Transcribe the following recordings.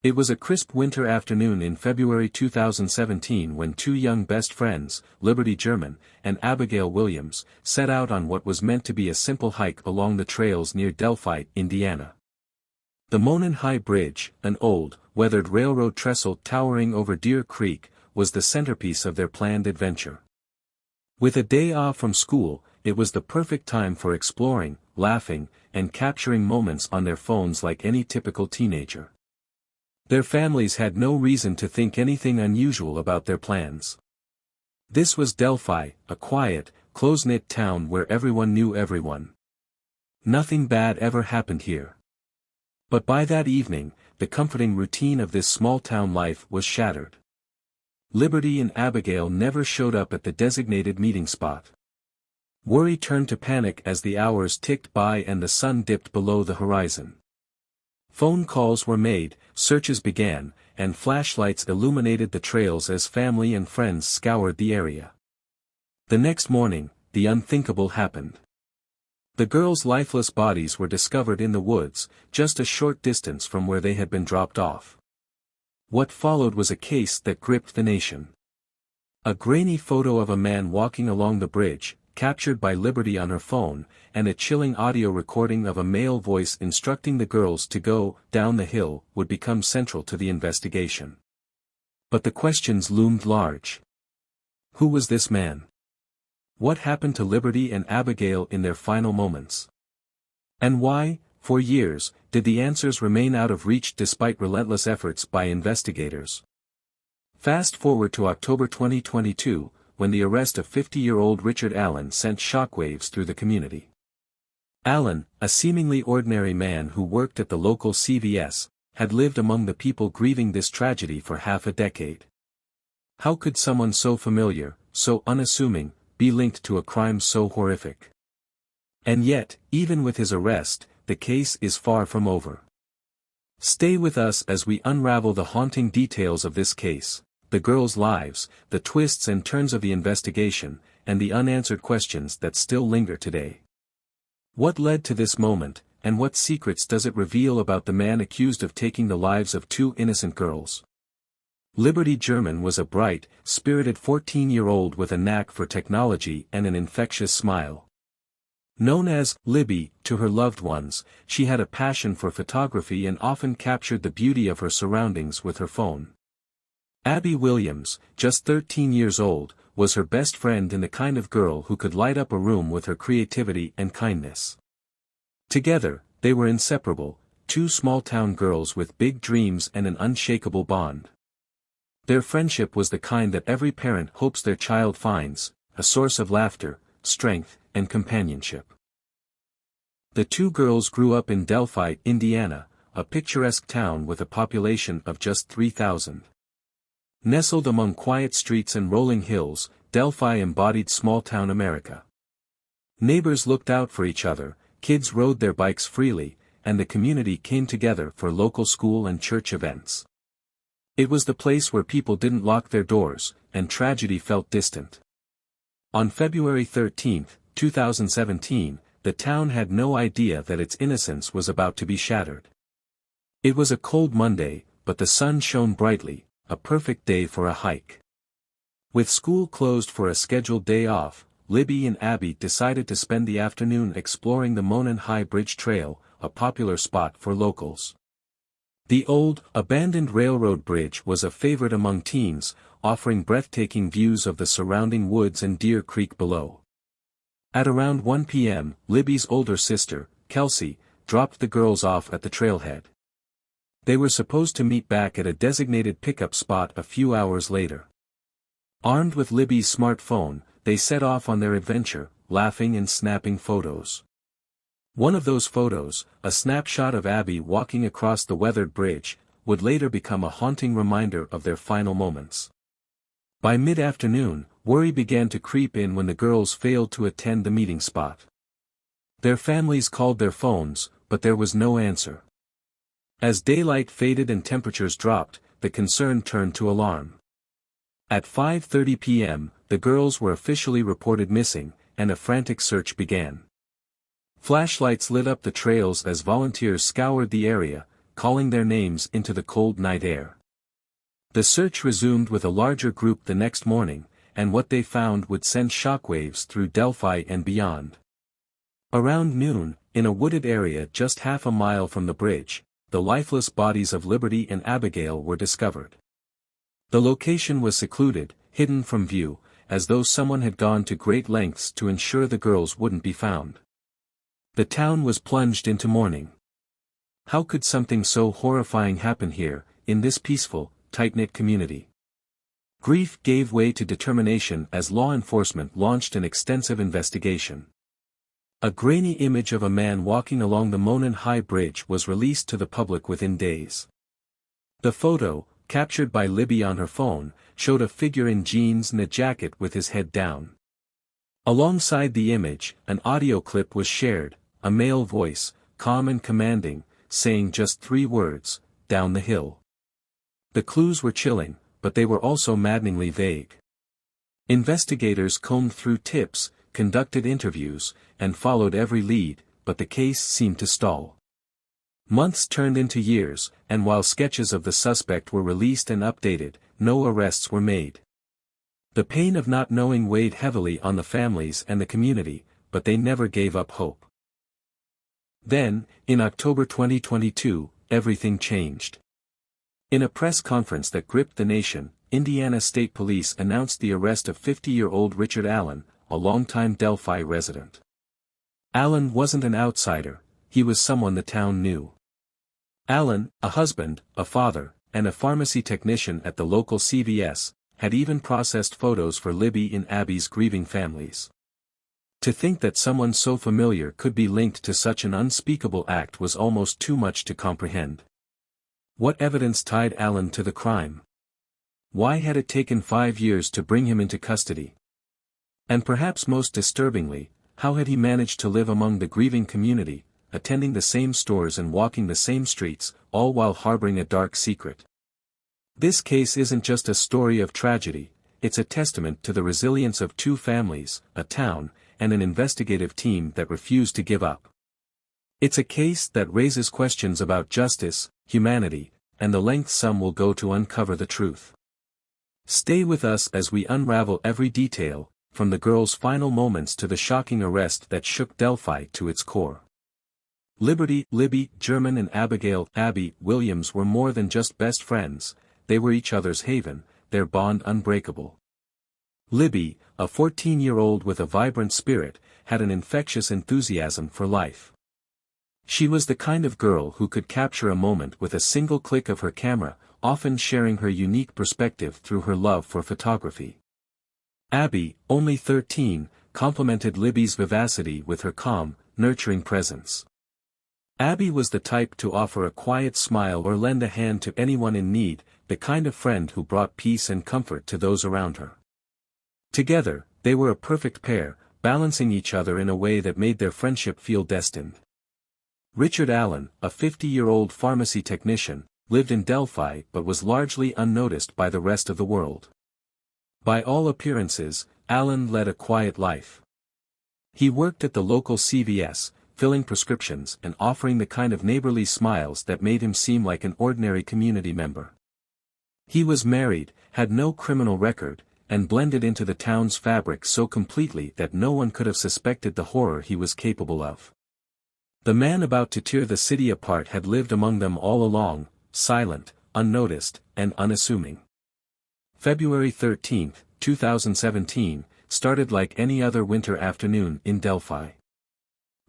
It was a crisp winter afternoon in February 2017 when two young best friends, Liberty German and Abigail Williams, set out on what was meant to be a simple hike along the trails near Delphi, Indiana. The Monon High Bridge, an old, weathered railroad trestle towering over Deer Creek, was the centerpiece of their planned adventure. With a day off from school, it was the perfect time for exploring, laughing, and capturing moments on their phones like any typical teenager. Their families had no reason to think anything unusual about their plans. This was Delphi, a quiet, close-knit town where everyone knew everyone. Nothing bad ever happened here. But by that evening, the comforting routine of this small-town life was shattered. Liberty and Abigail never showed up at the designated meeting spot. Worry turned to panic as the hours ticked by and the sun dipped below the horizon. Phone calls were made, searches began, and flashlights illuminated the trails as family and friends scoured the area. The next morning, the unthinkable happened. The girls' lifeless bodies were discovered in the woods, just a short distance from where they had been dropped off. What followed was a case that gripped the nation. A grainy photo of a man walking along the bridge, captured by Liberty on her phone, and a chilling audio recording of a male voice instructing the girls to go down the hill would become central to the investigation. But the questions loomed large. Who was this man? What happened to Liberty and Abigail in their final moments? And why, for years, did the answers remain out of reach despite relentless efforts by investigators? Fast forward to October 2022, when the arrest of 50-year-old Richard Allen sent shockwaves through the community. Allen, a seemingly ordinary man who worked at the local CVS, had lived among the people grieving this tragedy for half a decade. How could someone so familiar, so unassuming, be linked to a crime so horrific? And yet, even with his arrest, the case is far from over. Stay with us as we unravel the haunting details of this case, the girls' lives, the twists and turns of the investigation, and the unanswered questions that still linger today. What led to this moment, and what secrets does it reveal about the man accused of taking the lives of two innocent girls? Liberty German was a bright, spirited 14-year-old with a knack for technology and an infectious smile. Known as Libby to her loved ones, she had a passion for photography and often captured the beauty of her surroundings with her phone. Abby Williams, just 13 years old, was her best friend and the kind of girl who could light up a room with her creativity and kindness. Together, they were inseparable, two small-town girls with big dreams and an unshakable bond. Their friendship was the kind that every parent hopes their child finds, a source of laughter, strength, and companionship. The two girls grew up in Delphi, Indiana, a picturesque town with a population of just 3,000. Nestled among quiet streets and rolling hills, Delphi embodied small-town America. Neighbors looked out for each other, kids rode their bikes freely, and the community came together for local school and church events. It was the place where people didn't lock their doors, and tragedy felt distant. On February 13, 2017, the town had no idea that its innocence was about to be shattered. It was a cold Monday, but the sun shone brightly, a perfect day for a hike. With school closed for a scheduled day off, Libby and Abby decided to spend the afternoon exploring the Monon High Bridge Trail, a popular spot for locals. The old, abandoned railroad bridge was a favorite among teens, offering breathtaking views of the surrounding woods and Deer Creek below. At around 1 p.m., Libby's older sister, Kelsey, dropped the girls off at the trailhead. They were supposed to meet back at a designated pickup spot a few hours later. Armed with Libby's smartphone, they set off on their adventure, laughing and snapping photos. One of those photos, a snapshot of Abby walking across the weathered bridge, would later become a haunting reminder of their final moments. By mid-afternoon, worry began to creep in when the girls failed to attend the meeting spot. Their families called their phones, but there was no answer. As daylight faded and temperatures dropped, the concern turned to alarm. At 5:30 p.m., the girls were officially reported missing, and a frantic search began. Flashlights lit up the trails as volunteers scoured the area, calling their names into the cold night air. The search resumed with a larger group the next morning, and what they found would send shockwaves through Delphi and beyond. Around noon, in a wooded area just half a mile from the bridge, the lifeless bodies of Liberty and Abigail were discovered. The location was secluded, hidden from view, as though someone had gone to great lengths to ensure the girls wouldn't be found. The town was plunged into mourning. How could something so horrifying happen here, in this peaceful, tight-knit community? Grief gave way to determination as law enforcement launched an extensive investigation. A grainy image of a man walking along the Monon High Bridge was released to the public within days. The photo, captured by Libby on her phone, showed a figure in jeans and a jacket with his head down. Alongside the image, an audio clip was shared, a male voice, calm and commanding, saying just 3 words, "Down the hill." The clues were chilling, but they were also maddeningly vague. Investigators combed through tips, conducted interviews, and followed every lead, but the case seemed to stall. Months turned into years, and while sketches of the suspect were released and updated, no arrests were made. The pain of not knowing weighed heavily on the families and the community, but they never gave up hope. Then, in October 2022, everything changed. In a press conference that gripped the nation, Indiana State Police announced the arrest of 50-year-old Richard Allen, a longtime Delphi resident. Allen wasn't an outsider, he was someone the town knew. Allen, a husband, a father, and a pharmacy technician at the local CVS, had even processed photos for Libby and Abby's grieving families. To think that someone so familiar could be linked to such an unspeakable act was almost too much to comprehend. What evidence tied Allen to the crime? Why had it taken 5 years to bring him into custody? And perhaps most disturbingly, how had he managed to live among the grieving community, attending the same stores and walking the same streets, all while harboring a dark secret? This case isn't just a story of tragedy, it's a testament to the resilience of 2 families, a town, and an investigative team that refused to give up. It's a case that raises questions about justice, humanity, and the lengths some will go to uncover the truth. Stay with us as we unravel every detail, from the girls' final moments to the shocking arrest that shook Delphi to its core. Liberty, Libby, German and Abigail, Abby, Williams were more than just best friends, they were each other's haven, their bond unbreakable. Libby, a 14-year-old with a vibrant spirit, had an infectious enthusiasm for life. She was the kind of girl who could capture a moment with a single click of her camera, often sharing her unique perspective through her love for photography. Abby, only 13, complemented Libby's vivacity with her calm, nurturing presence. Abby was the type to offer a quiet smile or lend a hand to anyone in need, the kind of friend who brought peace and comfort to those around her. Together, they were a perfect pair, balancing each other in a way that made their friendship feel destined. Richard Allen, a 50-year-old pharmacy technician, lived in Delphi but was largely unnoticed by the rest of the world. By all appearances, Allen led a quiet life. He worked at the local CVS, filling prescriptions and offering the kind of neighborly smiles that made him seem like an ordinary community member. He was married, had no criminal record, and blended into the town's fabric so completely that no one could have suspected the horror he was capable of. The man about to tear the city apart had lived among them all along, silent, unnoticed, and unassuming. February 13, 2017, started like any other winter afternoon in Delphi.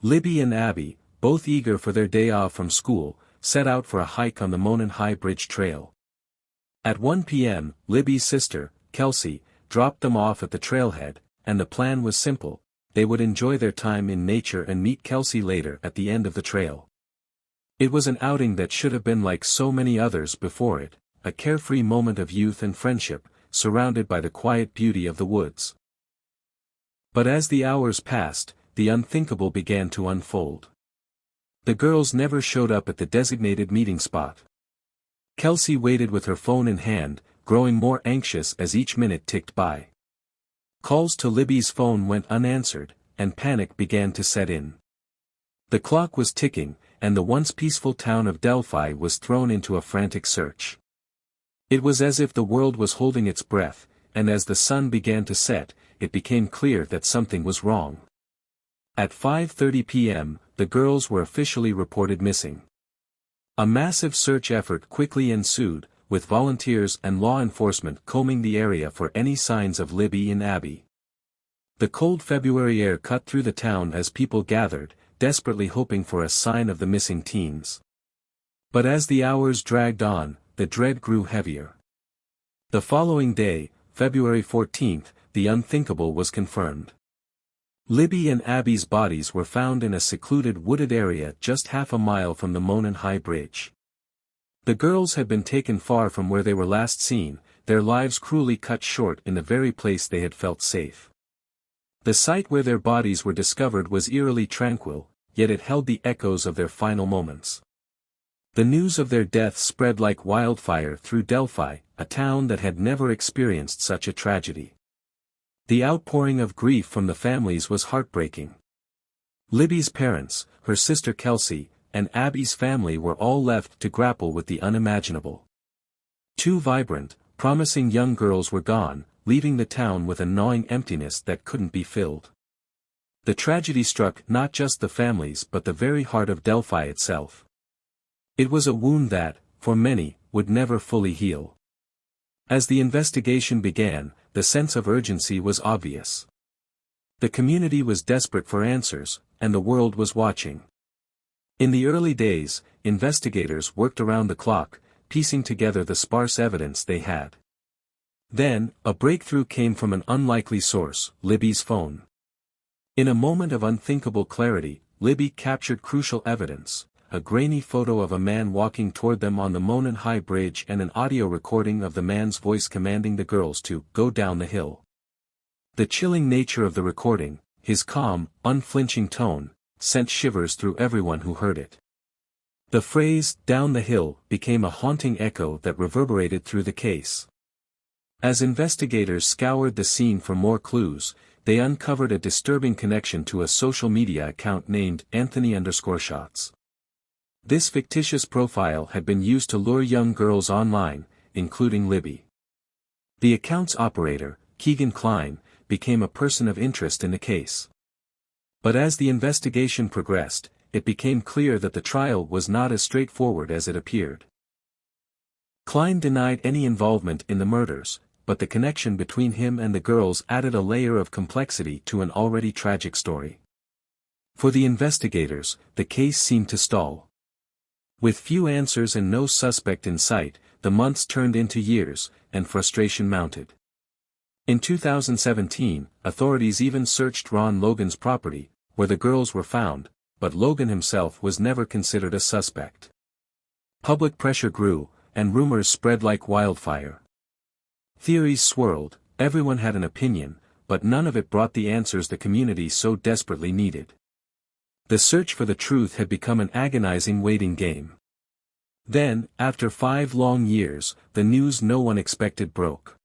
Libby and Abby, both eager for their day off from school, set out for a hike on the Monon High Bridge Trail. At 1 p.m., Libby's sister, Kelsey, dropped them off at the trailhead, and the plan was simple: they would enjoy their time in nature and meet Kelsey later at the end of the trail. It was an outing that should have been like so many others before it, a carefree moment of youth and friendship, surrounded by the quiet beauty of the woods. But as the hours passed, the unthinkable began to unfold. The girls never showed up at the designated meeting spot. Kelsey waited with her phone in hand, growing more anxious as each minute ticked by. Calls to Libby's phone went unanswered, and panic began to set in. The clock was ticking, and the once peaceful town of Delphi was thrown into a frantic search. It was as if the world was holding its breath, and as the sun began to set, it became clear that something was wrong. At 5:30 p.m., the girls were officially reported missing. A massive search effort quickly ensued, with volunteers and law enforcement combing the area for any signs of Libby and Abby. The cold February air cut through the town as people gathered, desperately hoping for a sign of the missing teens. But as the hours dragged on, the dread grew heavier. The following day, February 14th, the unthinkable was confirmed. Libby and Abby's bodies were found in a secluded wooded area just half a mile from the Monon High Bridge. The girls had been taken far from where they were last seen, their lives cruelly cut short in the very place they had felt safe. The site where their bodies were discovered was eerily tranquil, yet it held the echoes of their final moments. The news of their deaths spread like wildfire through Delphi, a town that had never experienced such a tragedy. The outpouring of grief from the families was heartbreaking. Libby's parents, her sister Kelsey, and Abby's family were all left to grapple with the unimaginable. Two vibrant, promising young girls were gone, leaving the town with a gnawing emptiness that couldn't be filled. The tragedy struck not just the families but the very heart of Delphi itself. It was a wound that, for many, would never fully heal. As the investigation began, the sense of urgency was obvious. The community was desperate for answers, and the world was watching. In the early days, investigators worked around the clock, piecing together the sparse evidence they had. Then, a breakthrough came from an unlikely source, Libby's phone. In a moment of unthinkable clarity, Libby captured crucial evidence, a grainy photo of a man walking toward them on the Monon High Bridge and an audio recording of the man's voice commanding the girls to go down the hill. The chilling nature of the recording, his calm, unflinching tone, sent shivers through everyone who heard it. The phrase, "down the hill," became a haunting echo that reverberated through the case. As investigators scoured the scene for more clues, they uncovered a disturbing connection to a social media account named Anthony_shots. This fictitious profile had been used to lure young girls online, including Libby. The account's operator, Keegan Klein, became a person of interest in the case. But as the investigation progressed, it became clear that the trial was not as straightforward as it appeared. Klein denied any involvement in the murders, but the connection between him and the girls added a layer of complexity to an already tragic story. For the investigators, the case seemed to stall. With few answers and no suspect in sight, the months turned into years, and frustration mounted. In 2017, authorities even searched Ron Logan's property, where the girls were found, but Logan himself was never considered a suspect. Public pressure grew, and rumors spread like wildfire. Theories swirled, everyone had an opinion, but none of it brought the answers the community so desperately needed. The search for the truth had become an agonizing waiting game. Then, after 5 long years, the news no one expected broke.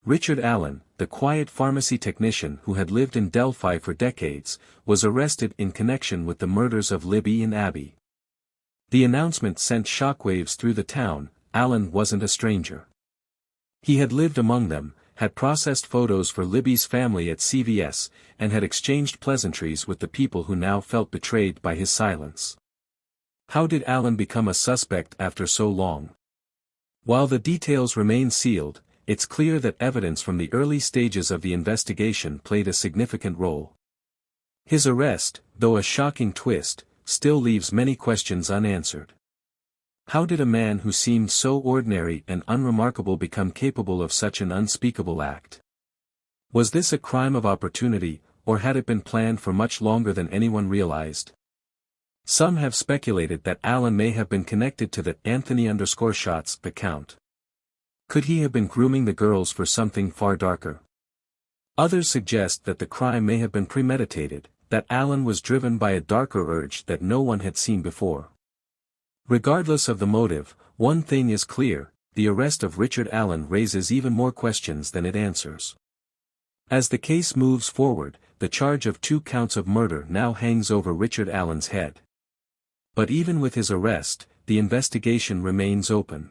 Richard Allen, the quiet pharmacy technician who had lived in Delphi for decades, was arrested in connection with the murders of Libby and Abby. The announcement sent shockwaves through the town. Allen wasn't a stranger. He had lived among them, had processed photos for Libby's family at CVS, and had exchanged pleasantries with the people who now felt betrayed by his silence. How did Allen become a suspect after so long? While the details remain sealed, it's clear that evidence from the early stages of the investigation played a significant role. His arrest, though a shocking twist, still leaves many questions unanswered. How did a man who seemed so ordinary and unremarkable become capable of such an unspeakable act? Was this a crime of opportunity, or had it been planned for much longer than anyone realized? Some have speculated that Allen may have been connected to the Anthony_shots account. Could he have been grooming the girls for something far darker? Others suggest that the crime may have been premeditated, that Allen was driven by a darker urge that no one had seen before. Regardless of the motive, one thing is clear: the arrest of Richard Allen raises even more questions than it answers. As the case moves forward, the charge of 2 counts of murder now hangs over Richard Allen's head. But even with his arrest, the investigation remains open.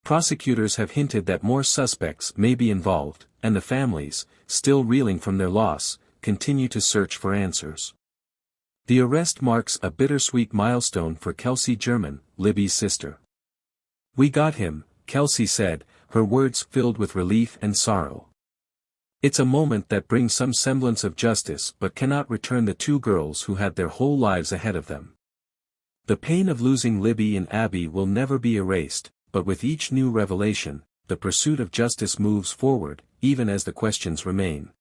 Prosecutors have hinted that more suspects may be involved, and the families, still reeling from their loss, continue to search for answers. The arrest marks a bittersweet milestone for Kelsey German, Libby's sister. "We got him," Kelsey said, her words filled with relief and sorrow. It's a moment that brings some semblance of justice but cannot return the two girls who had their whole lives ahead of them. The pain of losing Libby and Abby will never be erased, but with each new revelation, the pursuit of justice moves forward, even as the questions remain.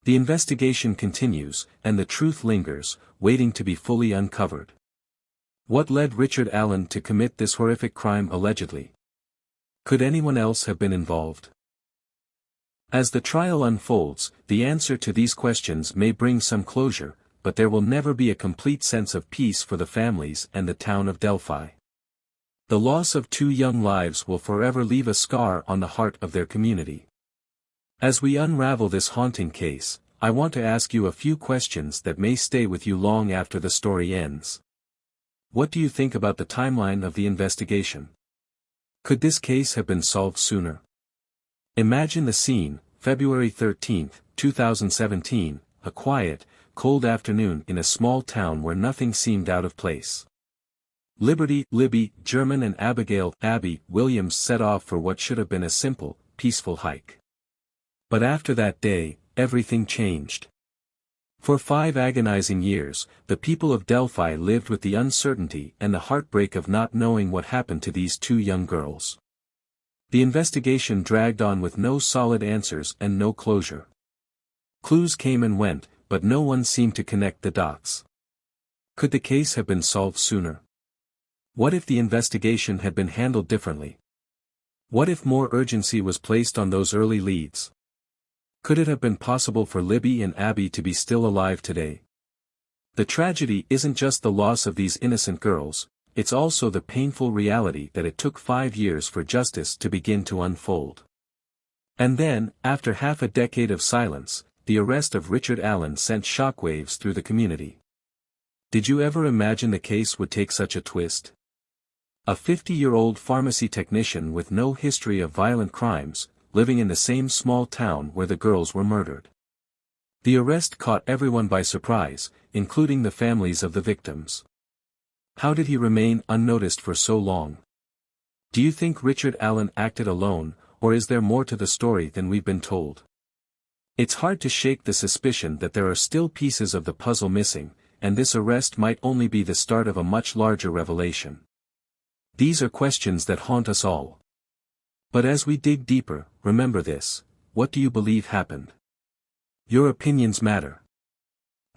The investigation continues, and the truth lingers, waiting to be fully uncovered. What led Richard Allen to commit this horrific crime allegedly? Could anyone else have been involved? As the trial unfolds, the answer to these questions may bring some closure, but there will never be a complete sense of peace for the families and the town of Delphi. The loss of two young lives will forever leave a scar on the heart of their community. As we unravel this haunting case, I want to ask you a few questions that may stay with you long after the story ends. What do you think about the timeline of the investigation? Could this case have been solved sooner? Imagine the scene, February 13, 2017, a quiet, cold afternoon in a small town where nothing seemed out of place. Liberty, Libby, German and Abigail, Abby, Williams set off for what should have been a simple, peaceful hike. But after that day, everything changed. For 5 agonizing years, the people of Delphi lived with the uncertainty and the heartbreak of not knowing what happened to these two young girls. The investigation dragged on with no solid answers and no closure. Clues came and went, but no one seemed to connect the dots. Could the case have been solved sooner? What if the investigation had been handled differently? What if more urgency was placed on those early leads? Could it have been possible for Libby and Abby to be still alive today? The tragedy isn't just the loss of these innocent girls, it's also the painful reality that it took 5 years for justice to begin to unfold. And then, after half a decade of silence, the arrest of Richard Allen sent shockwaves through the community. Did you ever imagine the case would take such a twist? A 50-year-old pharmacy technician with no history of violent crimes, living in the same small town where the girls were murdered. The arrest caught everyone by surprise, including the families of the victims. How did he remain unnoticed for so long? Do you think Richard Allen acted alone, or is there more to the story than we've been told? It's hard to shake the suspicion that there are still pieces of the puzzle missing, and this arrest might only be the start of a much larger revelation. These are questions that haunt us all. But as we dig deeper, remember this: what do you believe happened? Your opinions matter.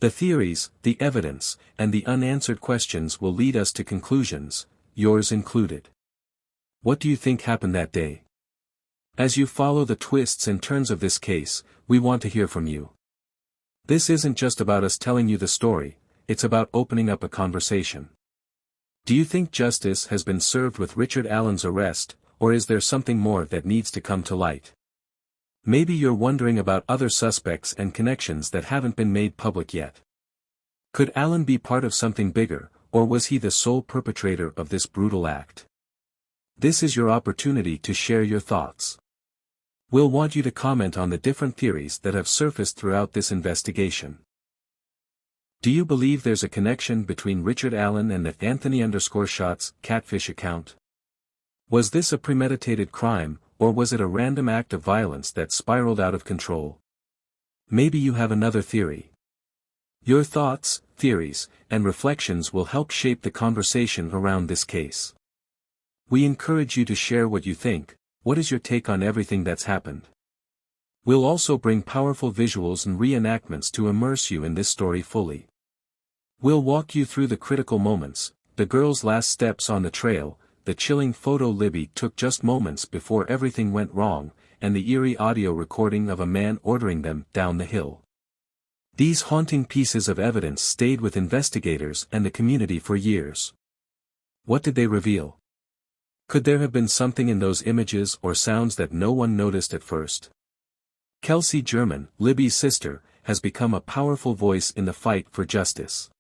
The theories, the evidence, and the unanswered questions will lead us to conclusions, yours included. What do you think happened that day? As you follow the twists and turns of this case, we want to hear from you. This isn't just about us telling you the story, it's about opening up a conversation. Do you think justice has been served with Richard Allen's arrest, or is there something more that needs to come to light? Maybe you're wondering about other suspects and connections that haven't been made public yet. Could Allen be part of something bigger, or was he the sole perpetrator of this brutal act? This is your opportunity to share your thoughts. We'll want you to comment on the different theories that have surfaced throughout this investigation. Do you believe there's a connection between Richard Allen and the Anthony_Shots catfish account? Was this a premeditated crime, or was it a random act of violence that spiraled out of control? Maybe you have another theory. Your thoughts, theories, and reflections will help shape the conversation around this case. We encourage you to share what you think. What is your take on everything that's happened? We'll also bring powerful visuals and reenactments to immerse you in this story fully. We'll walk you through the critical moments, the girls' last steps on the trail, the chilling photo Libby took just moments before everything went wrong, and the eerie audio recording of a man ordering them down the hill. These haunting pieces of evidence stayed with investigators and the community for years. What did they reveal? Could there have been something in those images or sounds that no one noticed at first? Kelsey German, Libby's sister, has become a powerful voice in the fight for justice.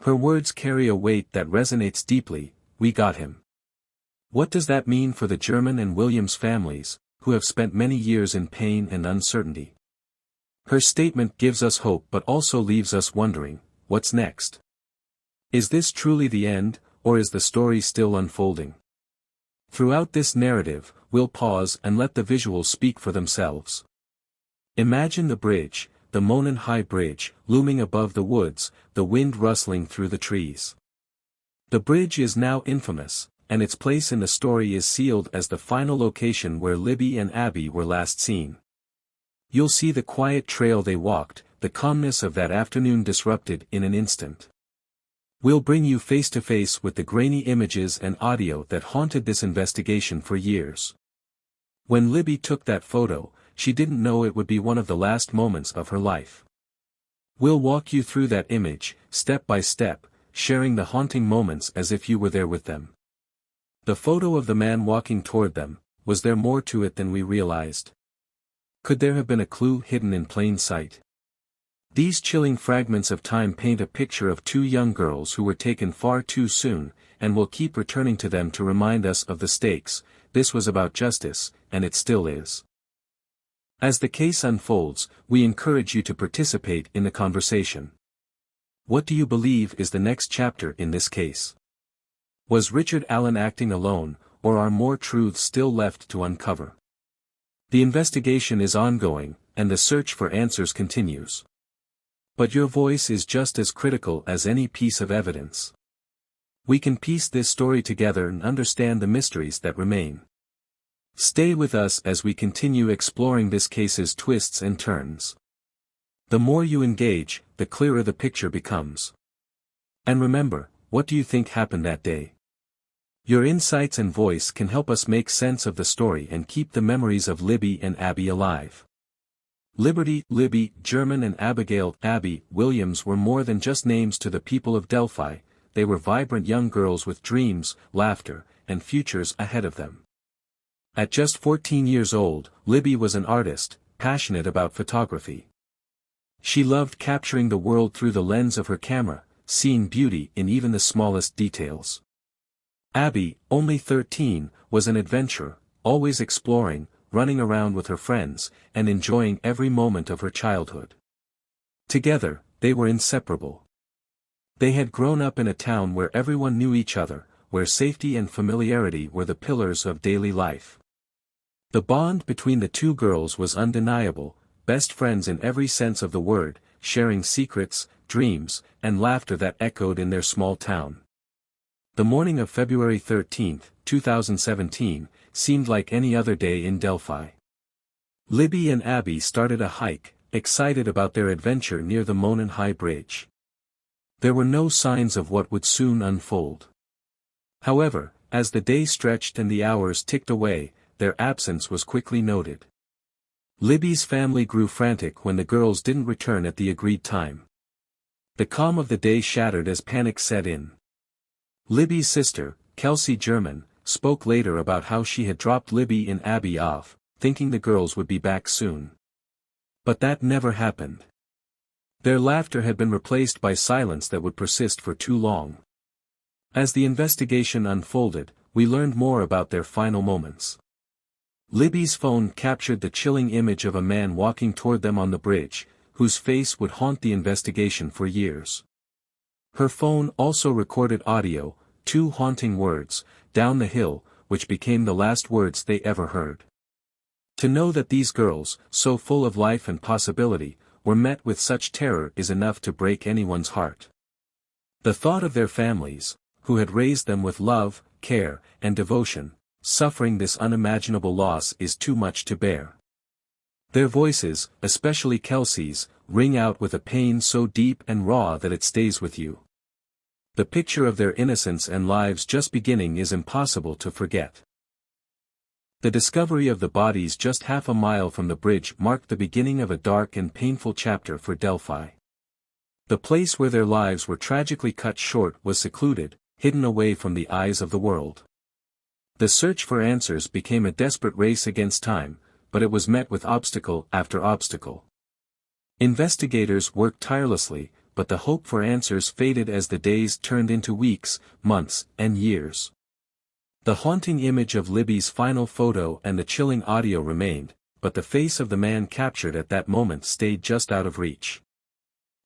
Her words carry a weight that resonates deeply. We got him. What does that mean for the German and Williams families, who have spent many years in pain and uncertainty? Her statement gives us hope but also leaves us wondering, what's next? Is this truly the end, or is the story still unfolding? Throughout this narrative, we'll pause and let the visuals speak for themselves. Imagine the bridge, the Monon High Bridge, looming above the woods, the wind rustling through the trees. The bridge is now infamous, and its place in the story is sealed as the final location where Libby and Abby were last seen. You'll see the quiet trail they walked, the calmness of that afternoon disrupted in an instant. We'll bring you face to face with the grainy images and audio that haunted this investigation for years. When Libby took that photo, she didn't know it would be one of the last moments of her life. We'll walk you through that image, step by step, sharing the haunting moments as if you were there with them. The photo of the man walking toward them, was there more to it than we realized? Could there have been a clue hidden in plain sight? These chilling fragments of time paint a picture of two young girls who were taken far too soon, and we'll keep returning to them to remind us of the stakes. This was about justice, and it still is. As the case unfolds, we encourage you to participate in the conversation. What do you believe is the next chapter in this case? Was Richard Allen acting alone, or are more truths still left to uncover? The investigation is ongoing, and the search for answers continues. But your voice is just as critical as any piece of evidence. We can piece this story together and understand the mysteries that remain. Stay with us as we continue exploring this case's twists and turns. The more you engage, the clearer the picture becomes. And remember, what do you think happened that day? Your insights and voice can help us make sense of the story and keep the memories of Libby and Abby alive. Liberty, Libby, German and Abigail, Abby, Williams were more than just names to the people of Delphi. They were vibrant young girls with dreams, laughter, and futures ahead of them. At just 14 years old, Libby was an artist, passionate about photography. She loved capturing the world through the lens of her camera, seeing beauty in even the smallest details. Abby, only 13, was an adventurer, always exploring, running around with her friends, and enjoying every moment of her childhood. Together, they were inseparable. They had grown up in a town where everyone knew each other, where safety and familiarity were the pillars of daily life. The bond between the two girls was undeniable, best friends in every sense of the word, sharing secrets, dreams, and laughter that echoed in their small town. The morning of February 13, 2017, seemed like any other day in Delphi. Libby and Abby started a hike, excited about their adventure near the Monon High Bridge. There were no signs of what would soon unfold. However, as the day stretched and the hours ticked away, their absence was quickly noted. Libby's family grew frantic when the girls didn't return at the agreed time. The calm of the day shattered as panic set in. Libby's sister, Kelsey German, spoke later about how she had dropped Libby and Abby off, thinking the girls would be back soon. But that never happened. Their laughter had been replaced by silence that would persist for too long. As the investigation unfolded, we learned more about their final moments. Libby's phone captured the chilling image of a man walking toward them on the bridge, whose face would haunt the investigation for years. Her phone also recorded audio, two haunting words, "down the hill," which became the last words they ever heard. To know that these girls, so full of life and possibility, were met with such terror is enough to break anyone's heart. The thought of their families, who had raised them with love, care, and devotion, suffering this unimaginable loss is too much to bear. Their voices, especially Kelsey's, ring out with a pain so deep and raw that it stays with you. The picture of their innocence and lives just beginning is impossible to forget. The discovery of the bodies just half a mile from the bridge marked the beginning of a dark and painful chapter for Delphi. The place where their lives were tragically cut short was secluded, hidden away from the eyes of the world. The search for answers became a desperate race against time, but it was met with obstacle after obstacle. Investigators worked tirelessly, but the hope for answers faded as the days turned into weeks, months, and years. The haunting image of Libby's final photo and the chilling audio remained, but the face of the man captured at that moment stayed just out of reach.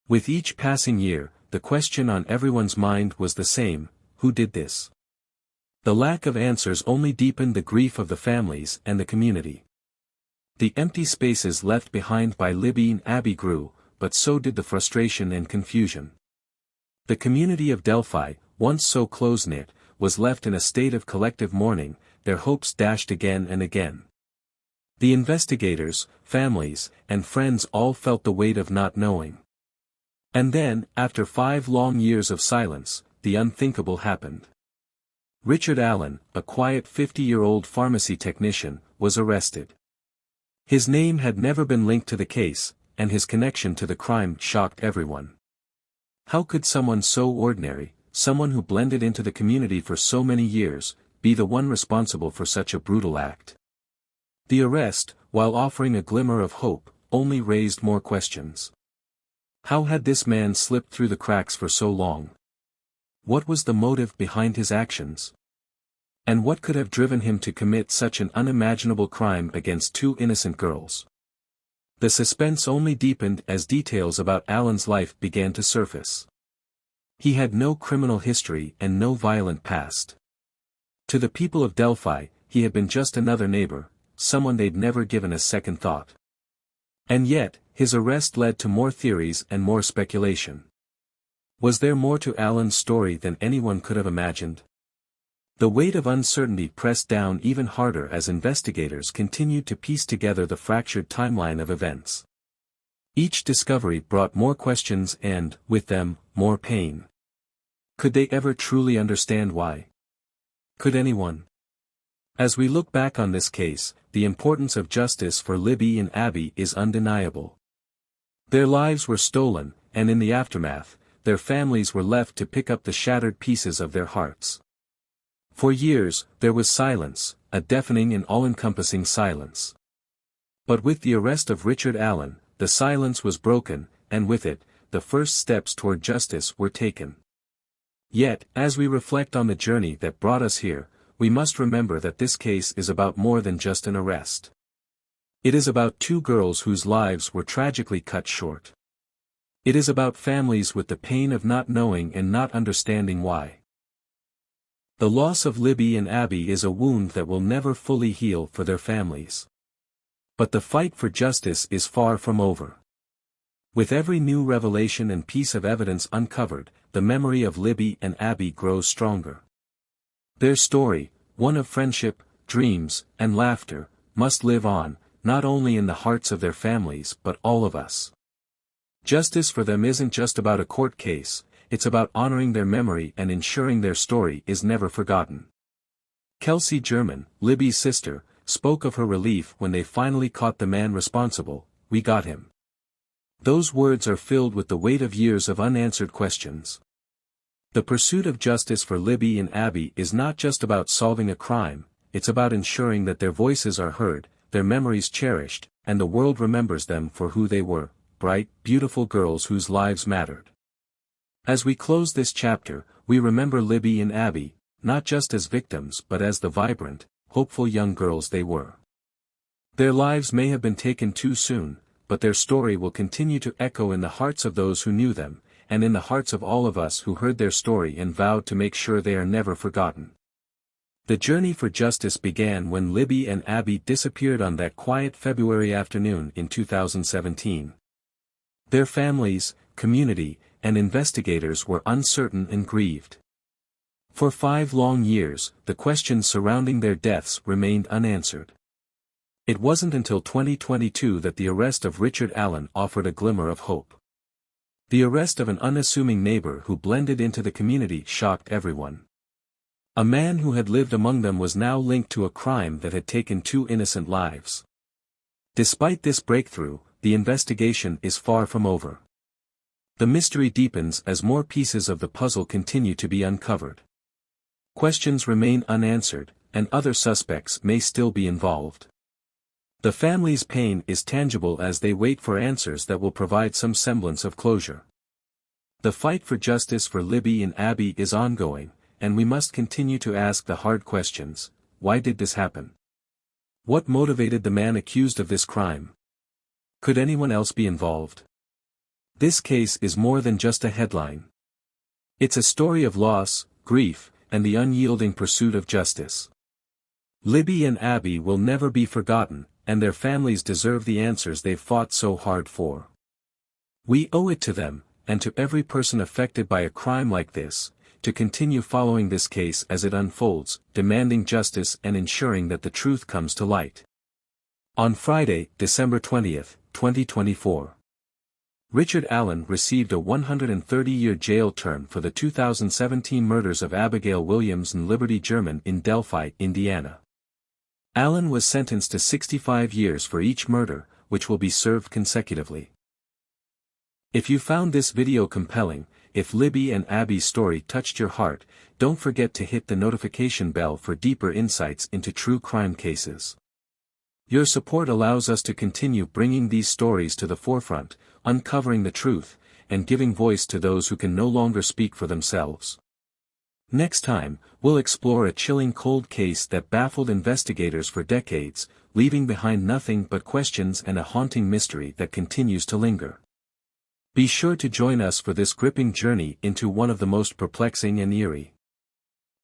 With each passing year, the question on everyone's mind was the same: who did this? The lack of answers only deepened the grief of the families and the community. The empty spaces left behind by Libby and Abby grew, but so did the frustration and confusion. The community of Delphi, once so close-knit, was left in a state of collective mourning, their hopes dashed again and again. The investigators, families, and friends all felt the weight of not knowing. And then, after 5 long years of silence, the unthinkable happened. Richard Allen, a quiet 50-year-old pharmacy technician, was arrested. His name had never been linked to the case, and his connection to the crime shocked everyone. How could someone so ordinary, someone who blended into the community for so many years, be the one responsible for such a brutal act? The arrest, while offering a glimmer of hope, only raised more questions. How had this man slipped through the cracks for so long? What was the motive behind his actions? And what could have driven him to commit such an unimaginable crime against 2 innocent girls? The suspense only deepened as details about Allen's life began to surface. He had no criminal history and no violent past. To the people of Delphi, he had been just another neighbor, someone they'd never given a second thought. And yet, his arrest led to more theories and more speculation. Was there more to Allen's story than anyone could have imagined? The weight of uncertainty pressed down even harder as investigators continued to piece together the fractured timeline of events. Each discovery brought more questions and, with them, more pain. Could they ever truly understand why? Could anyone? As we look back on this case, the importance of justice for Libby and Abby is undeniable. Their lives were stolen, and in the aftermath, their families were left to pick up the shattered pieces of their hearts. For years, there was silence, a deafening and all-encompassing silence. But with the arrest of Richard Allen, the silence was broken, and with it, the first steps toward justice were taken. Yet, as we reflect on the journey that brought us here, we must remember that this case is about more than just an arrest. It is about 2 girls whose lives were tragically cut short. It is about families with the pain of not knowing and not understanding why. The loss of Libby and Abby is a wound that will never fully heal for their families. But the fight for justice is far from over. With every new revelation and piece of evidence uncovered, the memory of Libby and Abby grows stronger. Their story, one of friendship, dreams, and laughter, must live on, not only in the hearts of their families but all of us. Justice for them isn't just about a court case, it's about honoring their memory and ensuring their story is never forgotten. Kelsey German, Libby's sister, spoke of her relief when they finally caught the man responsible. "We got him." Those words are filled with the weight of years of unanswered questions. The pursuit of justice for Libby and Abby is not just about solving a crime, it's about ensuring that their voices are heard, their memories cherished, and the world remembers them for who they were, bright, beautiful girls whose lives mattered. As we close this chapter, we remember Libby and Abby, not just as victims but as the vibrant, hopeful young girls they were. Their lives may have been taken too soon, but their story will continue to echo in the hearts of those who knew them, and in the hearts of all of us who heard their story and vowed to make sure they are never forgotten. The journey for justice began when Libby and Abby disappeared on that quiet February afternoon in 2017. Their families, community, and investigators were uncertain and grieved. For 5 long years, the questions surrounding their deaths remained unanswered. It wasn't until 2022 that the arrest of Richard Allen offered a glimmer of hope. The arrest of an unassuming neighbor who blended into the community shocked everyone. A man who had lived among them was now linked to a crime that had taken 2 innocent lives. Despite this breakthrough, the investigation is far from over. The mystery deepens as more pieces of the puzzle continue to be uncovered. Questions remain unanswered, and other suspects may still be involved. The family's pain is tangible as they wait for answers that will provide some semblance of closure. The fight for justice for Libby and Abby is ongoing, and we must continue to ask the hard questions. Why did this happen? What motivated the man accused of this crime? Could anyone else be involved? This case is more than just a headline. It's a story of loss, grief, and the unyielding pursuit of justice. Libby and Abby will never be forgotten, and their families deserve the answers they've fought so hard for. We owe it to them, and to every person affected by a crime like this, to continue following this case as it unfolds, demanding justice and ensuring that the truth comes to light. On Friday, December 20th, 2024. Richard Allen received a 130-year jail term for the 2017 murders of Abigail Williams and Liberty German in Delphi, Indiana. Allen was sentenced to 65 years for each murder, which will be served consecutively. If you found this video compelling, if Libby and Abby's story touched your heart, don't forget to hit the notification bell for deeper insights into true crime cases. Your support allows us to continue bringing these stories to the forefront, uncovering the truth, and giving voice to those who can no longer speak for themselves. Next time, we'll explore a chilling cold case that baffled investigators for decades, leaving behind nothing but questions and a haunting mystery that continues to linger. Be sure to join us for this gripping journey into one of the most perplexing and eerie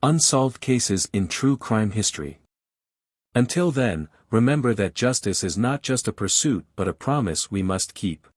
unsolved cases in true crime history. Until then, remember that justice is not just a pursuit but a promise we must keep.